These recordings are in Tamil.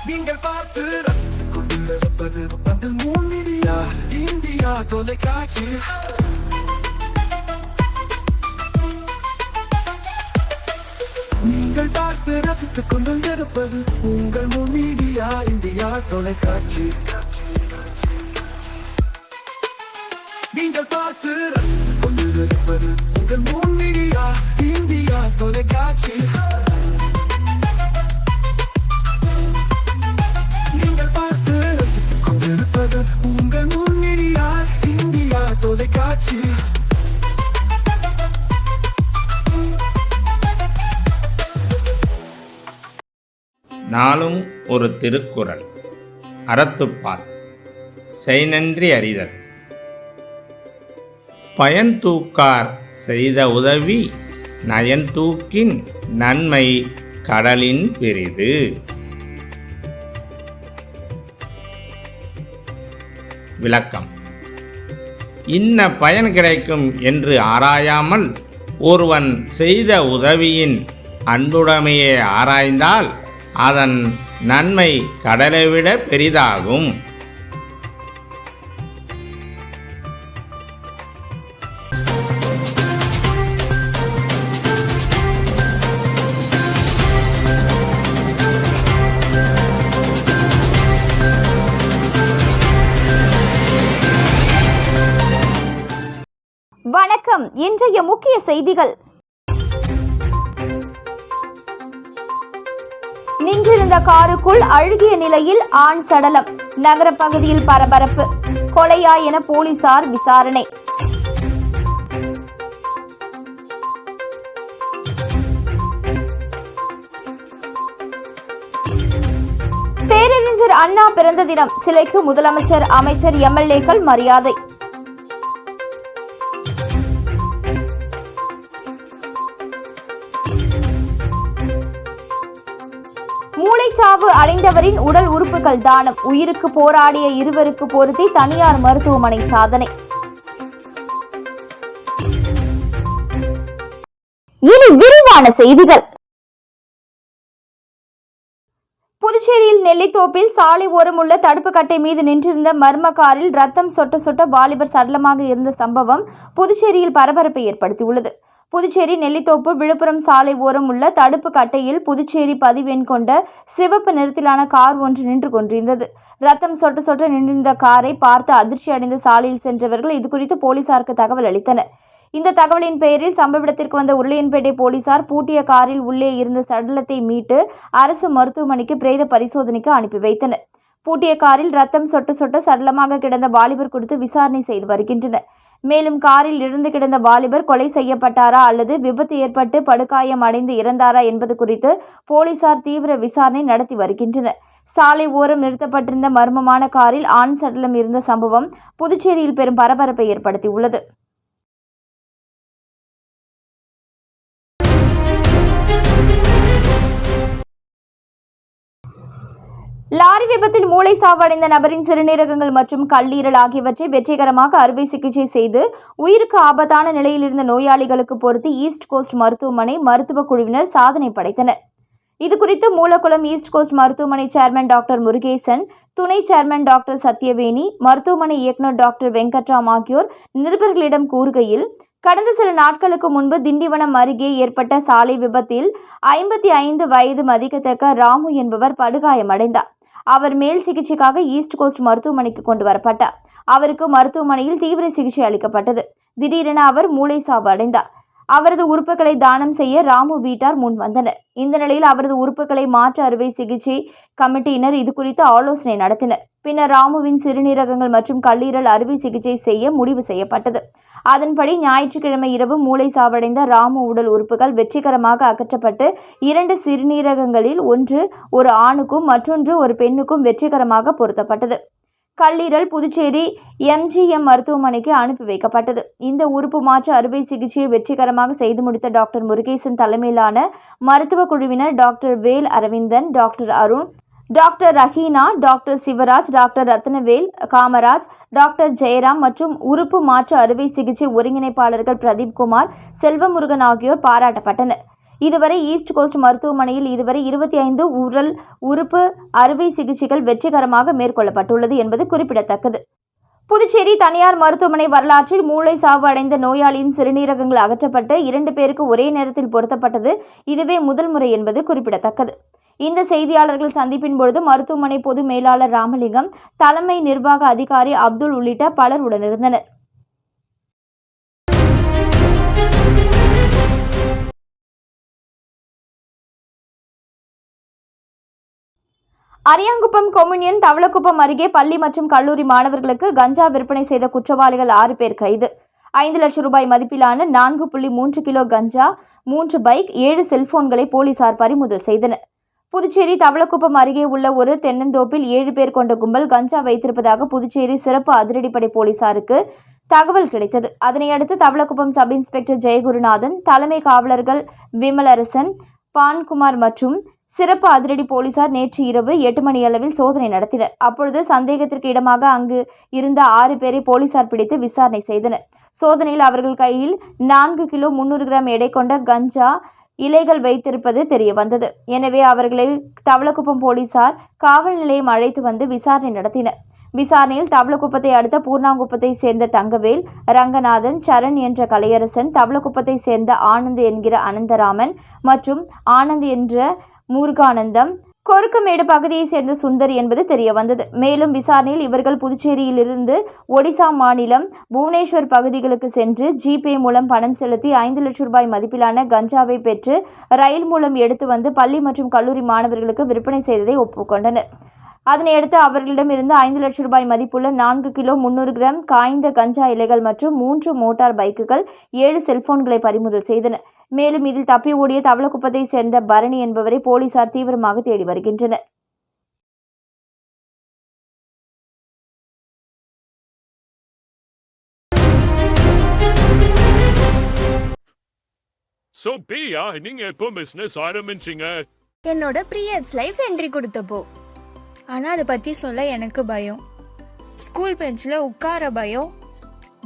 நீங்கள் பார்த்து ரசித்துக் கொண்டிருப்பது பந்தல் மீடியா இந்தியா தொலைக்காட்சி. நீங்கள் பார்த்து ரசித்துக் கொண்டிருப்பது உங்கள் மீடியா இந்தியா தொலைக்காட்சி. நீங்கள் பார்த்து ரசித்துக் கொண்டிருப்பது உங்கள் மீடியா இந்தியா தொலைக்காட்சி. நீங்கள் பார்த்து ரசித்துக் கொண்டிருப்பது உங்கள் மீடியா இந்தியா தொலைக்காட்சி. நாளும் ஒரு திருக்குறள். அறத்துப்பால். செய்நன்றி அறிதல். பயன் தூக்கார் செய்த உதவி நயன் தூக்கின் நன்மை கடலின் பெரிது. விளக்கம். இன்ன பயன் கிடைக்கும் என்று ஆராயாமல் ஒருவன் செய்த உதவியின் அன்புடைமையை ஆராய்ந்தால் அதன் நன்மை கடலை விட பெரிதாகும். வணக்கம். இன்றைய முக்கிய செய்திகள். நின்றிருந்த காருக்குள் அழுகிய நிலையில் ஆண் சடலம். நகர பகுதியில் பரபரப்பு. கொலையா என போலீசார் விசாரணை. பேரறிஞர் அண்ணா பிறந்த தினம். சிலைக்கு முதலமைச்சர், அமைச்சர், எம்எல்ஏக்கள் மரியாதை. மூளைச்சாவு அடைந்தவரின் உடல் உறுப்புகள் தானம். உயிருக்கு போராடிய இருவருக்கு பொருத்தி தனியார் மருத்துவமனை சாதனை. இனி விரிவான செய்திகள். புதுச்சேரியில் நெல்லித்தோப்பில் சாலை ஓரம் உள்ள தடுப்பு கட்டை மீது நின்றிருந்த மர்ம காரில் ரத்தம் சொட்ட சொட்ட வாலிபர் சடலமாக இருந்த சம்பவம் புதுச்சேரியில் பரபரப்பை ஏற்படுத்தியுள்ளது. புதுச்சேரி நெல்லித்தோப்பு விழுப்புரம் சாலை ஓரம் உள்ள தடுப்பு கட்டையில் புதுச்சேரி பதிவெண் கொண்ட சிவப்பு நிறத்திலான கார் ஒன்று நின்று கொண்டிருந்தது. ரத்தம் சொட்ட சொட்ட நின்றிருந்த காரை பார்த்து அதிர்ச்சி அடைந்த சாலையில் சென்றவர்கள் இதுகுறித்து போலீசாருக்கு தகவல் அளித்தனர். இந்த தகவலின் பெயரில் சம்பவ இடத்திற்கு வந்த உருளையன்பேட்டை போலீசார் பூட்டிய காரில் உள்ளே இருந்த சடலத்தை மீட்டு அரசு மருத்துவமனைக்கு பிரேத பரிசோதனைக்கு அனுப்பி வைத்தனர். பூட்டிய காரில் ரத்தம் சொட்ட சொட்ட சடலமாக கிடந்த வாலிபர் குறித்து விசாரணை செய்து வருகின்றனர். மேலும் காரில் இறந்து கிடந்த வாலிபர் கொலை செய்யப்பட்டாரா அல்லது விபத்து ஏற்பட்டு படுகாயம் அடைந்து இறந்தாரா என்பது குறித்து போலீசார் தீவிர விசாரணை நடத்தி வருகின்றனர். சாலை ஓரம் நிறுத்தப்பட்டிருந்த மர்மமான காரில் ஆண் சடலம் இருந்த சம்பவம் புதுச்சேரியில் பெரும் பரபரப்பை ஏற்படுத்தியுள்ளது. லாரி விபத்தில் மூளை சாவடைந்த நபரின் சிறுநீரகங்கள் மற்றும் கல்லீரல் ஆகியவற்றை வெற்றிகரமாக அறுவை சிகிச்சை செய்து உயிருக்கு ஆபத்தான நிலையில் இருந்த நோயாளிகளுக்கு பொருத்தி ஈஸ்ட் கோஸ்ட் மருத்துவமனை மருத்துவ குழுவினர் சாதனை படைத்தனர். இதுகுறித்து மூலக்குளம் ஈஸ்ட் கோஸ்ட் மருத்துவமனை சேர்மன் டாக்டர் முருகேசன், துணை சேர்மன் டாக்டர் சத்யவேணி, மருத்துவமனை இயக்குநர் டாக்டர் வெங்கட்ராம் ஆகியோர் நிருபர்களிடம் கூறுகையில், கடந்த சில நாட்களுக்கு முன்பு திண்டிவனம் அருகே ஏற்பட்ட சாலை விபத்தில் 55 வயது மதிக்கத்தக்க ராமு என்பவர் படுகாயமடைந்தார். அவர் மேல் சிகிச்சைக்காக ஈஸ்ட் கோஸ்ட் மருத்துவமனைக்கு கொண்டு வரப்பட்டார். அவருக்கு மருத்துவமனையில் தீவிர சிகிச்சை அளிக்கப்பட்டது. திடீரென அவர் மூளை சாவு அடைந்தார். அவரது உறுப்புகளை தானம் செய்ய ராமு வீட்டார் முன் வந்தனர். இந்த நிலையில் அவரது உறுப்புகளை மாற்று அறுவை சிகிச்சை கமிட்டியினர் இதுகுறித்து ஆலோசனை நடத்தினர். பின்னர் ராமுவின் சிறுநீரகங்கள் மற்றும் கல்லீரல் அறுவை சிகிச்சை செய்ய முடிவு செய்யப்பட்டது. அதன்படி ஞாயிற்றுக்கிழமை இரவு மூளை சாவடைந்த ராமு உடல் உறுப்புகள் வெற்றிகரமாக அகற்றப்பட்டு 2 சிறுநீரகங்களில் ஒன்று ஒரு ஆணுக்கும் மற்றொன்று ஒரு பெண்ணுக்கும் வெற்றிகரமாக பொருத்தப்பட்டது. கல்லீரல் புதுச்சேரி எம்ஜிஎம் மருத்துவமனைக்கு அனுப்பி வைக்கப்பட்டது. இந்த உறுப்பு மாற்று அறுவை சிகிச்சையை வெற்றிகரமாக செய்து முடித்த டாக்டர் முருகேசன் தலைமையிலான மருத்துவ குழுவினர் doctor Vel Aravindan, doctor Arun, doctor Raheena, doctor Sivaraj, doctor Ratnavel, Kamaraj, doctor Jayaram மற்றும் உறுப்பு மாற்று அறுவை சிகிச்சை ஒருங்கிணைப்பாளர்கள் பிரதீப் குமார், செல்வமுருகன் ஆகியோர் பாராட்டப்பட்டனர். இதுவரை ஈஸ்ட் கோஸ்ட் மருத்துவமனையில் இதுவரை 25 உடல் உறுப்பு அறுவை சிகிச்சைகள் வெற்றிகரமாக மேற்கொள்ளப்பட்டுள்ளது என்பது குறிப்பிடத்தக்கது. புதுச்சேரி தனியார் மருத்துவமனை வரலாற்றில் மூளை சாவு அடைந்த நோயாளியின் சிறுநீரகங்கள் அகற்றப்பட்டு 2 பேருக்கு ஒரே நேரத்தில் பொருத்தப்பட்டது இதுவே முதல் முறை என்பது குறிப்பிடத்தக்கது. இந்த செய்தியாளர்கள் சந்திப்பின் பொழுது மருத்துவமனை பொது மேலாளர் ராமலிங்கம், தலைமை நிர்வாக அதிகாரி அப்துல் உள்ளிட்ட பலர் உடனிருந்தனர். அரியாங்குப்பம் கொம்யூனியன் தவளக்குப்பம் அருகே பள்ளி மற்றும் கல்லூரி மாணவர்களுக்கு கஞ்சா விற்பனை செய்த குற்றவாளிகள் 6 பேர் கைது. 5 லட்சம் ரூபாய் மதிப்பிலான 4.3 கிலோ கஞ்சா, 3 பைக், 7 செல்போன்களை போலீசார் பறிமுதல் செய்தனர். புதுச்சேரி தவளக்குப்பம் அருகே உள்ள ஒரு தென்னந்தோப்பில் 7 பேர் கொண்ட கும்பல் கஞ்சா வைத்திருப்பதாக புதுச்சேரி சிறப்பு அதிரடிப்படை போலீசாருக்கு தகவல் கிடைத்தது. அதனையடுத்து தவளக்குப்பம் சப் இன்ஸ்பெக்டர் ஜெயகுருநாதன், தலைமை காவலர்கள் விமலரசன், பான்குமார் மற்றும் சிறப்பு அதிரடி போலீசார் நேற்று இரவு 8 மணியளவில் சோதனை நடத்தினர். அப்பொழுது சந்தேகத்திற்கு இடமாக அங்கு இருந்த 6 பேரை போலீசார் பிடித்து விசாரணை செய்தனர். சோதனையில் அவர்கள் கையில் 4 கிலோ 300 கிராம் எடை கொண்ட கஞ்சா இலைகள் வைத்திருப்பது தெரியவந்தது. எனவே அவர்களை தவளக்குப்பம் போலீசார் காவல் நிலையம் அழைத்து வந்து விசாரணை நடத்தினர். விசாரணையில் தவளக்குப்பத்தை அடுத்த பூர்ணாங்குப்பத்தை சேர்ந்த தங்கவேல், ரங்கநாதன், சரண் என்ற கலையரசன், தவளக்குப்பத்தை சேர்ந்த ஆனந்த் என்கிற அனந்தராமன் மற்றும் ஆனந்த் என்ற முருகானந்தம், கொருக்குமேடு பகுதியை சேர்ந்த சுந்தர் என்பது தெரியவந்தது. மேலும் விசாரணையில் இவர்கள் புதுச்சேரியிலிருந்து ஒடிசா மாநிலம் புவனேஸ்வர் பகுதிகளுக்கு சென்று ஜிபே மூலம் பணம் செலுத்தி 5 லட்சம் ரூபாய் மதிப்பிலான கஞ்சாவை பெற்று ரயில் மூலம் எடுத்து வந்து பள்ளி மற்றும் கல்லூரி மாணவர்களுக்கு விற்பனை செய்ததை ஒப்புக்கொண்டனர். அதனையடுத்து அவர்களிடமிருந்து 5 லட்சம் ரூபாய் மதிப்புள்ள 4 கிலோ 300 கிராம் காய்ந்த கஞ்சா இலைகள் மற்றும் 3 மோட்டார் பைக்குகள், 7 செல்போன்களை பறிமுதல் செய்தனர். மேலும் இதில் தப்பி ஓடிய தவளக்குப்பத்தை சேர்ந்த பரணி என்பவரை போலீசார் தீவிரமாக தேடி வருகின்றனர். So பிரியா, நீங்க எப்போ பிசினஸ் ஆரம்பிச்சீங்க? என்னோட பீரியட்ஸ் லைஃப் என்ட்ரி கொடுத்தப்போ. ஆனால் அதை பற்றி சொல்ல எனக்கு பயம். ஸ்கூல் பெஞ்சில் உட்கார பயம்,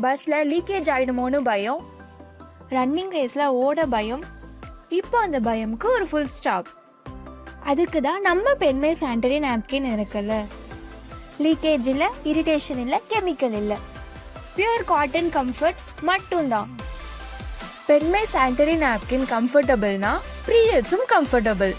பஸ்ஸில் லீக்கேஜ் ஆகிடுமோன்னு பயம், ரன்னிங் ரேஸில் ஓட பயம். இப்போ அந்த பயமுக்கு ஒரு ஃபுல் ஸ்டாப். அதுக்கு தான் நம்ம பெண்மை சானிட்டரி நாப்கின் இருக்குல்ல. லீக்கேஜ் இல்லை, இரிட்டேஷன் இல்லை, கெமிக்கல் இல்லை, பியூர் காட்டன் கம்ஃபர்ட் மட்டும்தான். பெண்மை சானிட்டரி நாப்கின் கம்ஃபர்டபுள்னா பீரியட்ஸும் கம்ஃபர்டபுள்.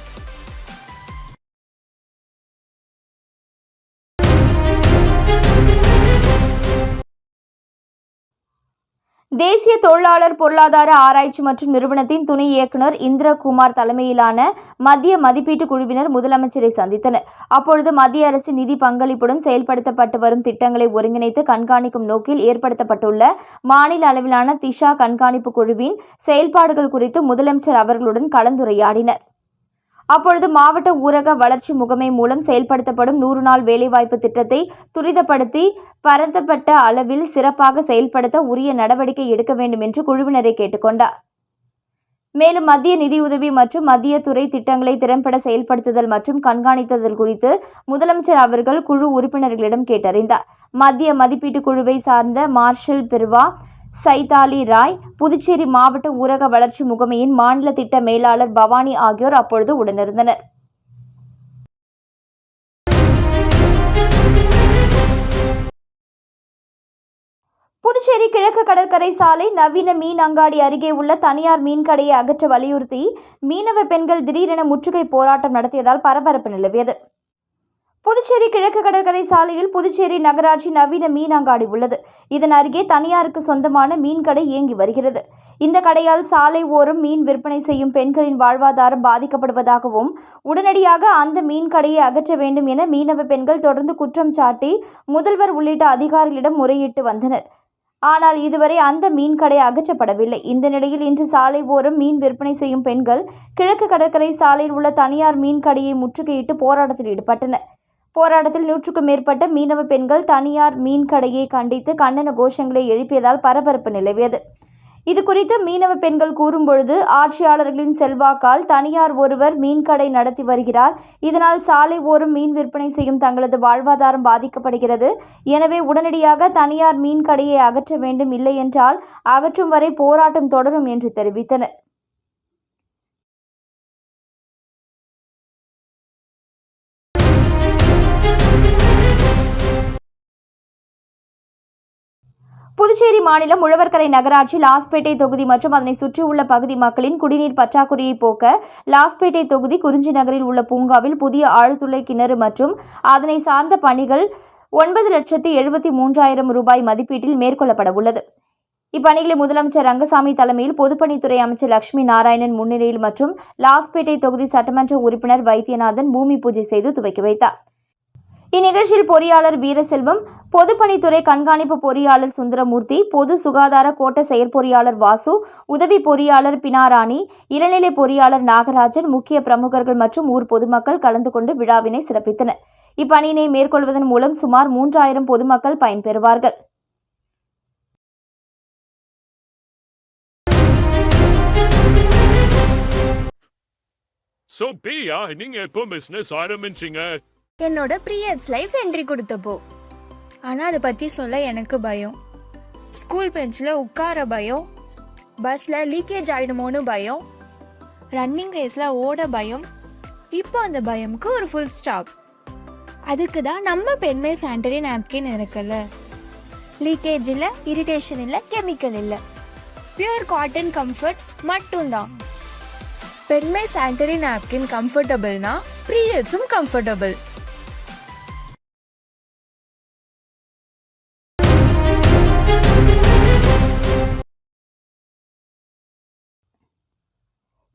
தேசிய தொழிலாளர் பொருளாதார ஆராய்ச்சி மற்றும் நிறுவனத்தின் துணை இயக்குநர் இந்திரகுமார் தலைமையிலான மத்திய மதிப்பீட்டு குழுவினர் முதலமைச்சரை சந்தித்தனர். அப்பொழுது மத்திய அரசின் நிதி பங்களிப்புடன் செயல்படுத்தப்பட்டு வரும் திட்டங்களை ஒருங்கிணைத்து கண்காணிக்கும் நோக்கில் ஏற்படுத்தப்பட்டுள்ள மாநில அளவிலான திஷா கண்காணிப்பு குழுவின் செயல்பாடுகள் குறித்து முதலமைச்சர் அவர்களுடன் கலந்துரையாடினர். அப்பொழுது மாவட்ட ஊரக வளர்ச்சி முகமை மூலம் செயல்படுத்தப்படும் 100 நாள் வேலைவாய்ப்பு திட்டத்தை துரிதப்படுத்தி பரந்தப்பட்ட அளவில் சிறப்பாக செயல்படுத்த உரிய நடவடிக்கை எடுக்க வேண்டும் என்று குழுவினரை கேட்டுக்கொண்டார். மேலும் மத்திய நிதியுதவி மற்றும் மத்திய துறை திட்டங்களை திறம்பட செயல்படுத்துதல் மற்றும் கண்காணித்தல் குறித்து முதலமைச்சர் அவர்கள் குழு உறுப்பினர்களிடம் கேட்டறிந்தார். மத்திய மதிப்பீட்டு குழுவை சார்ந்த மார்ஷல் பிர்வா, சைதாலி ராய், புதுச்சேரி மாவட்ட ஊரக வளர்ச்சி முகமையின் மாநில திட்ட மேலாளர் பவானி ஆகியோர் அப்பொழுது உடனிருந்தனர். புதுச்சேரி கிழக்கு கடற்கரை சாலை நவீன மீன் அங்காடி அருகே உள்ள தனியார் மீன் கடையை அகற்ற வலியுறுத்தி மீனவ பெண்கள் திடீரென முற்றுகை போராட்டம் நடத்தியதால் பரபரப்பு நிலவியது. புதுச்சேரி கிழக்கு கடற்கரை சாலையில் புதுச்சேரி நகராட்சி நவீன மீன் அங்காடி உள்ளது. இதன் அருகே தனியாருக்கு சொந்தமான மீன் கடை இயங்கி வருகிறது. இந்த கடையால் சாலை ஓரம் மீன் விற்பனை செய்யும் பெண்களின் வாழ்வாதாரம் பாதிக்கப்படுவதாகவும் உடனடியாக அந்த மீன் கடையை அகற்ற வேண்டும் என மீனவ பெண்கள் தொடர்ந்து குற்றம் சாட்டி முதல்வர் உள்ளிட்ட அதிகாரிகளிடம் முறையிட்டு வந்தனர். ஆனால் இதுவரை அந்த மீன் கடை அகற்றப்படவில்லை. இந்த நிலையில் இன்று சாலை ஓரம் மீன் விற்பனை செய்யும் பெண்கள் கிழக்கு கடற்கரை சாலையில் உள்ள தனியார் மீன் கடையை முற்றுகையிட்டு போராட்டத்தில் ஈடுபட்டனர். போராட்டத்தில் 100க்கும் மேற்பட்ட மீனவ பெண்கள் தனியார் மீன் கடையை கண்டித்து கண்டன கோஷங்களை எழுப்பியதால் பரபரப்பு நிலவியது. இதுகுறித்து மீனவ பெண்கள் கூறும்பொழுது, ஆட்சியாளர்களின் செல்வாக்கால் தனியார் ஒருவர் மீன்கடை நடத்தி வருகிறார். இதனால் சாலை ஓரம் மீன் விற்பனை செய்யும் தங்களது வாழ்வாதாரம் பாதிக்கப்படுகிறது. எனவே உடனடியாக தனியார் மீன் கடையை அகற்ற வேண்டும், இல்லை என்றால் அகற்றும் வரை போராட்டம் தொடரும் என்று தெரிவித்தனர். புதுச்சேரி மாநிலம் உழவர்கரை நகராட்சி லாஸ்பேட்டை தொகுதி மற்றும் அதனை சுற்றியுள்ள பகுதி மக்களின் குடிநீர் பற்றாக்குறையை போக்க லாஸ்பேட்டை தொகுதி குறிஞ்சி நகரில் உள்ள பூங்காவில் புதிய ஆழ்துளை கிணறு மற்றும் அதனை சார்ந்த பணிகள் 9,73,000 ரூபாய் மதிப்பீட்டில் மேற்கொள்ளப்பட உள்ளது. இப்பணிகளை முதலமைச்சர் ரங்கசாமி தலைமையில் பொதுப்பணித்துறை அமைச்சர் லட்சுமி நாராயணன் முன்னிலையில் மற்றும் லாஸ்பேட்டை தொகுதி சட்டமன்ற உறுப்பினர் வைத்தியநாதன் பூமி பூஜை செய்து துவக்கி வைத்தார். இந்நிகழ்ச்சியில் பொறியாளர் வீரசெல்வம், பொதுப்பணித்துறை கண்காணிப்பு பொறியாளர் சுந்தரமூர்த்தி, பொது சுகாதார கோட்ட செயற்பொறியாளர் வாசு, உதவி பொறியாளர் பினாராணி, இளநிலை பொறியாளர் நாகராஜன், முக்கிய பிரமுகர்கள் மற்றும் ஊர் பொதுமக்கள் கலந்து கொண்டு விழாவினை சிறப்பித்தனர். இப்பணியினை மேற்கொள்வதன் மூலம் சுமார் 3,000 பொதுமக்கள் பயன்பெறுவார்கள். So, பிரியா, நீங்க எப்போ பிசினஸ் ஆரம்பிச்சீங்க? என்னோட பீரியட்ஸ் லைஃப் என்ட்ரி கொடுத்தப்போ. ஆனால் அதை பற்றி சொல்ல எனக்கு பயம். ஸ்கூல் பெஞ்சில் உட்கார பயம், பஸ்ஸில் லீக்கேஜ் ஆகிடுமோன்னு பயம், ரன்னிங் ரேஸில் ஓட பயம். இப்போ அந்த பயமுக்கு ஒரு ஃபுல் ஸ்டாப். அதுக்கு தான் நம்ம பெண்மை சானிட்டரி நாப்கின் இருக்குல்ல. லீக்கேஜ் இல்லை, இரிட்டேஷன் இல்லை, கெமிக்கல் இல்லை, பியூர் காட்டன் கம்ஃபர்ட் மட்டும்தான். பெண்மை சானிட்டரி நாப்கின் கம்ஃபர்டபுள்னா பீரியட்ஸும் கம்ஃபர்டபுள்.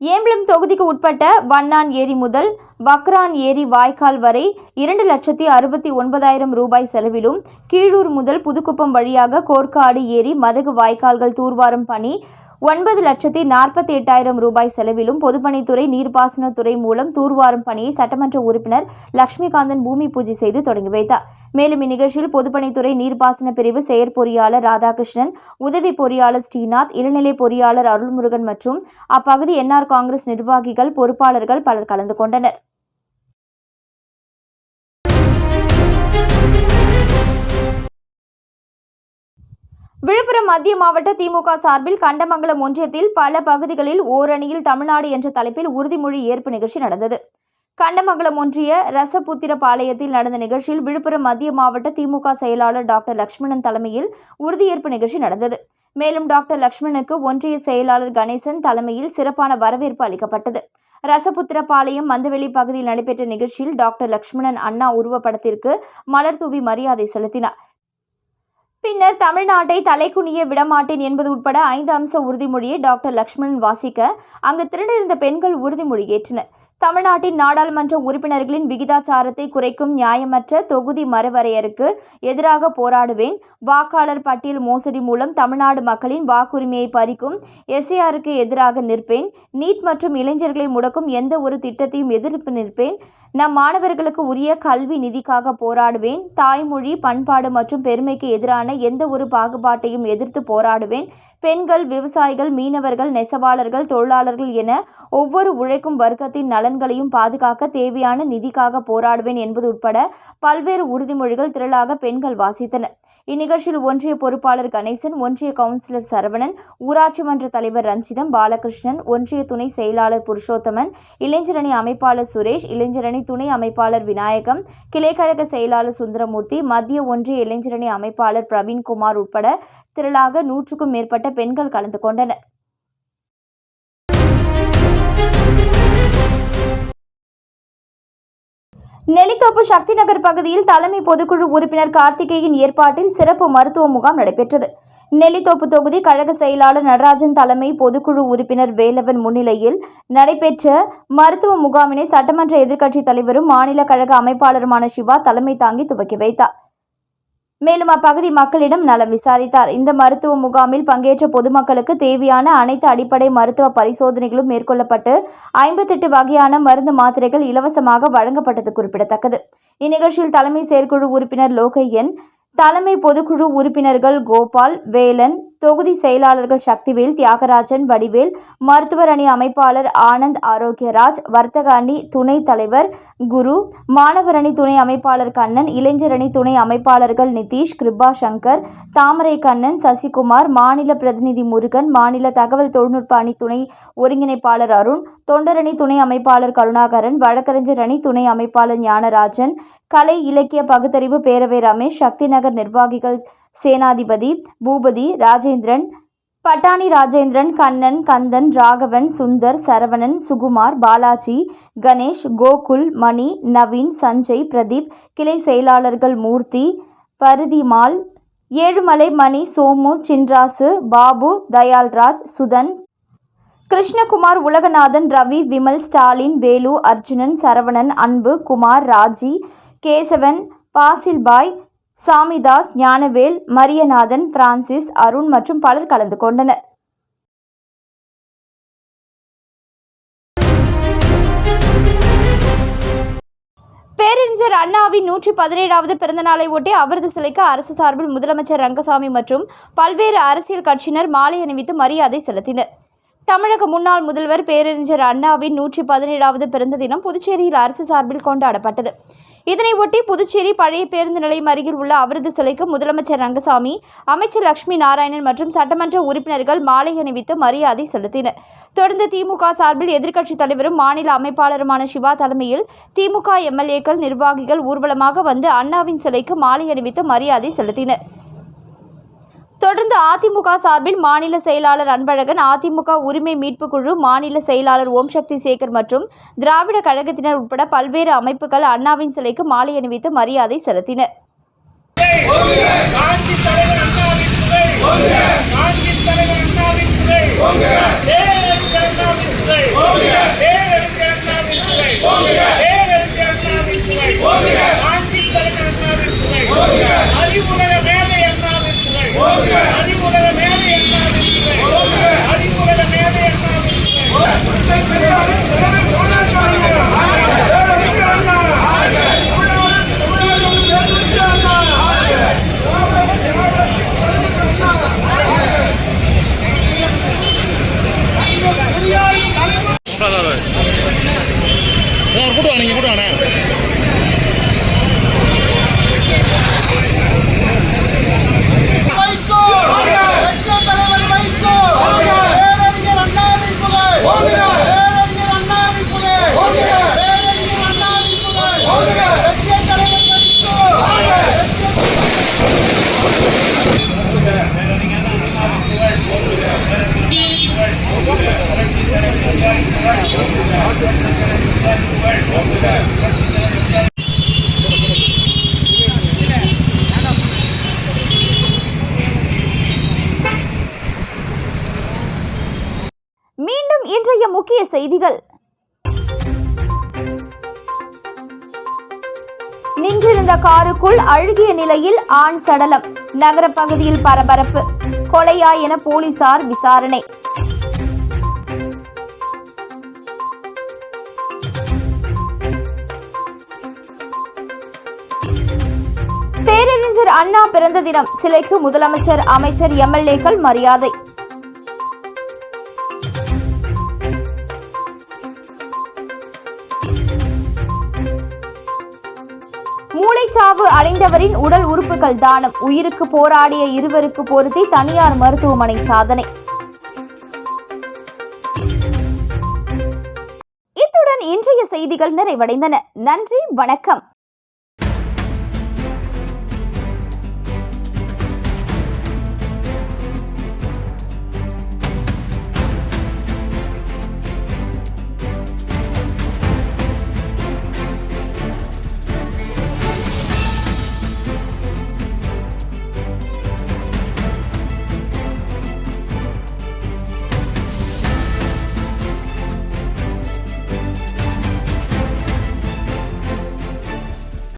ஏம்பலம் தொகுதிக்கு உட்பட்ட வண்ணான் ஏரி முதல் பக்ரான் ஏரி வாய்க்கால் வரை 2,69,000 ரூபாய் செலவிலும், கீழூர் முதல் புதுக்குப்பம் வழியாக கோர்க்காடு ஏரி மதகு வாய்க்கால்கள் தூர்வாரும் பணி 9,48,000 ரூபாய் செலவிலும் பொதுப்பணித்துறை நீர்ப்பாசனத்துறை மூலம் தூர்வாரும் பணியை சட்டமன்ற உறுப்பினர் லட்சுமிகாந்தன் பூமி பூஜை செய்து தொடங்கி வைத்தார். மேலும் இந்நிகழ்ச்சியில் பொதுப்பணித்துறை நீர்ப்பாசன பிரிவு செயற்பொறியாளர் ராதாகிருஷ்ணன், உதவி பொறியாளர் ஸ்ரீநாத், இளநிலை பொறியாளர் அருள்முருகன் மற்றும் அப்பகுதி என்ஆர் காங்கிரஸ் நிர்வாகிகள், பொறுப்பாளர்கள் பலர் கலந்து கொண்டனர். விழுப்புரம் மத்திய மாவட்ட திமுக சார்பில் கண்டமங்கலம் ஒன்றியத்தில் பல பகுதிகளில் ஓரணியில் தமிழ்நாடு என்ற தலைப்பில் உறுதிமொழி ஏற்பு நிகழ்ச்சி நடந்தது. கண்டமங்கலம் ஒன்றிய ரசபுத்திரபாளையத்தில் நடந்த நிகழ்ச்சியில் விழுப்புரம் மத்திய மாவட்ட திமுக செயலாளர் டாக்டர் லட்சுமணன் தலைமையில் உறுதியேற்பு நிகழ்ச்சி நடந்தது. மேலும் டாக்டர் லட்சுமணனுக்கு ஒன்றிய செயலாளர் கணேசன் தலைமையில் சிறப்பான வரவேற்பு அளிக்கப்பட்டது. ரசபுத்திரபாளையம் மந்தவெளி பகுதியில் நடைபெற்ற நிகழ்ச்சியில் டாக்டர் லட்சுமணன் அண்ணா உருவப்படத்திற்கு மலர் தூவி மரியாதை செலுத்தினார். பின்னர் தமிழ்நாட்டை தலைக்குனிய விடமாட்டேன் என்பது உட்பட 5 அம்ச உறுதிமொழியை டாக்டர் லட்சுமணன் வாசிக்க அங்கு திரண்டிருந்த பெண்கள் உறுதிமொழி ஏற்றனர். தமிழ்நாட்டின் நாடாளுமன்ற உறுப்பினர்களின் விகிதாச்சாரத்தை குறைக்கும் நியாயமற்ற தொகுதி மறுவரையறுக்கு எதிராக போராடுவேன். வாக்காளர் பட்டியல் மோசடி மூலம் தமிழ்நாடு மக்களின் வாக்குரிமையை பறிக்கும் எஸ்ஏஆருக்கு எதிராக நிற்பேன். நீட் மற்றும் இளைஞர்களை முடக்கும் எந்த ஒரு திட்டத்தையும் எதிர்ப்பு நிற்பேன். நம் மாணவர்களுக்கு உரிய கல்வி நிதிக்காக போராடுவேன். தாய்மொழி, பண்பாடு மற்றும் பெருமைக்கு எதிரான எந்த ஒரு பாகுபாட்டையும் எதிர்த்து போராடுவேன். பெண்கள், விவசாயிகள், மீனவர்கள், நெசவாளர்கள், தொழிலாளர்கள் என ஒவ்வொரு உழைக்கும் வர்க்கத்தின் நலன்களையும் பாதுகாக்க தேவையான நிதிக்காக போராடுவேன் என்பது உட்பட பல்வேறு உறுதிமொழிகள் திரளாக பெண்கள் வாசித்தனர். இந்நிகழ்ச்சியில் ஒன்றிய பொறுப்பாளர் கணேசன், ஒன்றிய கவுன்சிலர் சரவணன், ஊராட்சி மன்ற தலைவர் ரஞ்சிதம், பாலகிருஷ்ணன், ஒன்றிய துணை செயலாளர் புருஷோத்தமன், இளைஞரணி அமைப்பாளர் சுரேஷ், இளைஞரணி துணை அமைப்பாளர் விநாயகம், கிளைக்கழக செயலாளர் சுந்தரமூர்த்தி, மத்திய ஒன்றிய இளைஞரணி அமைப்பாளர் பிரவீன்குமார் உட்பட திரளாக 100க்கும் மேற்பட்ட பெண்கள் கலந்து கொண்டனர். நெல்லித்தோப்பு சக்தி நகர் பகுதியில் தலைமை பொதுக்குழு உறுப்பினர் கார்த்திகேயன் ஏற்பாட்டில் சிறப்பு மருத்துவ முகாம் நடைபெற்றது. நெல்லித்தோப்பு தொகுதி கழக செயலாளர் நடராஜன் தலைமை பொதுக்குழு உறுப்பினர் வேலவன் முன்னிலையில் நடைபெற்ற மருத்துவ முகாமினை சட்டமன்ற எதிர்க்கட்சித் தலைவரும் மாநில கழக அமைப்பாளருமான சிவா தலைமை தாங்கி துவக்கி வைத்தார். மேலும் அப்பகுதி மக்களிடம் நலம் விசாரித்தார். இந்த மருத்துவ முகாமில் பங்கேற்ற பொதுமக்களுக்கு தேவையான அனைத்து அடிப்படை மருத்துவ பரிசோதனைகளும் மேற்கொள்ளப்பட்டு 58 வகையான மருந்து மாத்திரைகள் இலவசமாக வழங்கப்பட்டது குறிப்பிடத்தக்கது. இந்நிகழ்ச்சியில் தலைமை செயற்குழு உறுப்பினர் லோகையன், தலைமை பொதுக்குழு உறுப்பினர்கள் கோபால், வேலன், தொகுதி செயலாளர்கள் சக்திவேல், தியாகராஜன், வடிவேல், மருத்துவர் அணி அமைப்பாளர் ஆனந்த் ஆரோக்கியராஜ், வர்த்தக அணி துணை தலைவர் குரு, மாணவர் அணி துணை அமைப்பாளர் கண்ணன், இளைஞர் அணி துணை அமைப்பாளர்கள் நிதிஷ், கிருபா சங்கர், தாமரை கண்ணன், சசிகுமார், மாநில பிரதிநிதி முருகன், மாநில தகவல் தொழில்நுட்ப அணி துணை ஒருங்கிணைப்பாளர் அருண், தொண்டரணி துணை அமைப்பாளர் கருணாகரன், வழக்கறிஞர் அணி துணை அமைப்பாளர் ஞானராஜன், கலை இலக்கிய பகுத்தறிவு பேரவை ரமேஷ், சக்தி நகர் நிர்வாகிகள் சேனாதிபதி, பூபதி, ராஜேந்திரன், பட்டாணி ராஜேந்திரன், கண்ணன், கந்தன், ராகவன், சுந்தர், சரவணன், சுகுமார், பாலாஜி, கணேஷ், கோகுல், மணி, நவீன், சஞ்சய், பிரதீப், கிளை செயலாளர்கள் மூர்த்தி, பரிதிமால், ஏழுமலை, மணி, சோமு, சின்ராசு, பாபு, தயால்ராஜ், சுதன், கிருஷ்ணகுமார், உலகநாதன், ரவி, விமல், ஸ்டாலின், வேலு, அர்ஜுனன், சரவணன், அன்பு, குமார், ராஜி, கேசவன், பாசில்பாய், சாமிதாஸ், ஞானவேல், மரியநாதன், பிரான்சிஸ், அருண் மற்றும் பலர் கலந்து கொண்டனர். பேரறிஞர் அண்ணாவின் 117வது பிறந்த நாளை ஒட்டி அவரது சிலைக்கு அரசு சார்பில் முதலமைச்சர் ரங்கசாமி மற்றும் பல்வேறு அரசியல் கட்சியினர் மாலை அணிவித்து மரியாதை செலுத்தினர். தமிழக முன்னாள் முதல்வர் பேரறிஞர் அண்ணாவின் 117வது பிறந்த தினம் புதுச்சேரியில் அரசு சார்பில் கொண்டாடப்பட்டது. இதனை ஒட்டி புதுச்சேரி பழைய பேருந்து நிலையம் அருகில் உள்ள அவரது சிலைக்கு முதலமைச்சர் ரங்கசாமி, அமைச்சர் லட்சுமி நாராயணன் மற்றும் சட்டமன்ற உறுப்பினர்கள் மாலை அணிவித்து மரியாதை செலுத்தினர். தொடர்ந்து திமுக சார்பில் எதிர்க்கட்சித் தலைவரும் மாநில அமைப்பாளருமான சிவா தலைமையில் திமுக எம்எல்ஏக்கள், நிர்வாகிகள் ஊர்வலமாக வந்து அண்ணாவின் சிலைக்கு மாலை அணிவித்து மரியாதை செலுத்தினர். தொடர்ந்து அதிமுக சார்பில் மாநில செயலாளர் அன்பழகன், அதிமுக உரிமை மீட்பு குழு மாநில செயலாளர் ஓம் சக்தி சேகர் மற்றும் திராவிட கழகத்தினர் உட்பட பல்வேறு அமைப்புகள் அண்ணாவின் சிலைக்கு மாலை அணிவித்து மரியாதை செலுத்தினர். மீண்டும் இன்றைய முக்கிய செய்திகள். நின்றிருந்த காருக்குள் அழுகிய நிலையில் ஆண் சடலம், நகர பகுதியில் பரபரப்பு. கொலையா என போலீசார் விசாரணை. பேரறிஞர் அண்ணா பிறந்த தினம், சிலைக்கு முதலமைச்சர், அமைச்சர், எம்எல்ஏக்கள் மரியாதை. மூளைச்சாவு அடைந்தவரின் உடல் உறுப்புகள் தானம், உயிருக்கு போராடிய இருவருக்கு பொருத்தி தனியார் மருத்துவமனை சாதனை. இத்துடன் இன்றைய செய்திகள் நிறைவடைந்தன. நன்றி, வணக்கம்.